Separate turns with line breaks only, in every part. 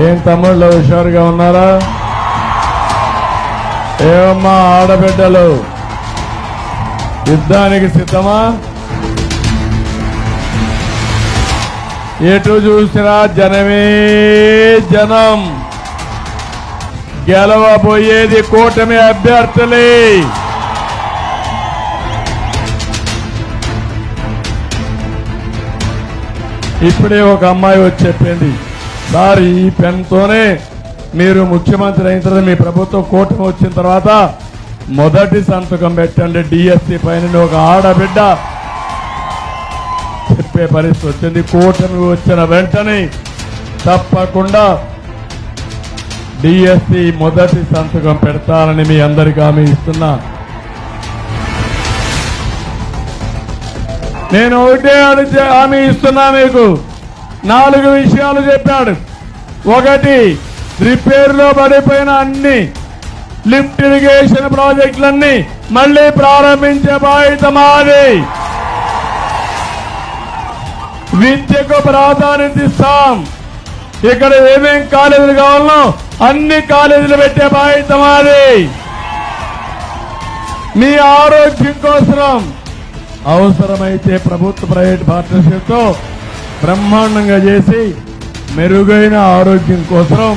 ఏం తమ్ముళ్ళు హుషారుగా ఉన్నారా? ఏమమ్మా ఆడబిడ్డలు యుద్ధానికి సిద్ధమా? ఎటు చూసినా జనమే జనం. గెలవబోయేది కూటమి అభ్యర్థులే. ఇప్పుడే ఒక అమ్మాయి వచ్చి చెప్పింది, సార్ ఈ పెన్తోనే మీరు ముఖ్యమంత్రి అయిన తర్వాత మీ ప్రభుత్వం కూటమి వచ్చిన తర్వాత మొదటి సంతకం పెట్టండి డిఎస్సి పైన. ఒక ఆడబిడ్డ చెప్పే పరిస్థితి వచ్చింది. కూటమి వచ్చిన వెంటనే తప్పకుండా డిఎస్సి మొదటి సంతకం పెడతానని మీ అందరికీ హామీ ఇస్తున్నా. నేను ఒకటే హామీ ఇస్తున్నా మీకు. 4 విషయాలు చెప్పాడు. ఒకటి, రిపేర్లో పడిపోయిన అన్ని లిఫ్ట్ ఇరిగేషన్ ప్రాజెక్టులన్నీ మళ్లీ ప్రారంభించే బాధ్యత మాది. విద్యకు ప్రాధాన్యత ఇస్తాం. ఇక్కడ ఏమేం కాలేజీలు కావాలనో అన్ని కాలేజీలు పెట్టే బాధ్యత మాది. మీ ఆరోగ్యం కోసం అవసరమైతే ప్రభుత్వ ప్రైవేట్ పార్ట్నర్షిప్ తో బ్రహ్మాండంగా చేసి మెరుగైన ఆరోగ్యం కోసం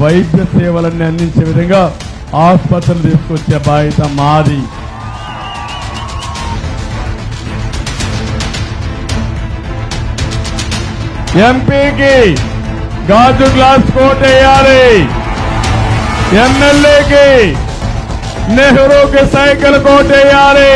వైద్య సేవలన్నీ అందించే విధంగా ఆసుపత్రులు తీసుకొచ్చే బాధ్యత మాది. ఎంపీకి గాజు గ్లాస్ కోటేయాలి. ఎమ్మెల్యేకి నెహ్రూకి సైకిల్ కోటేయాలి.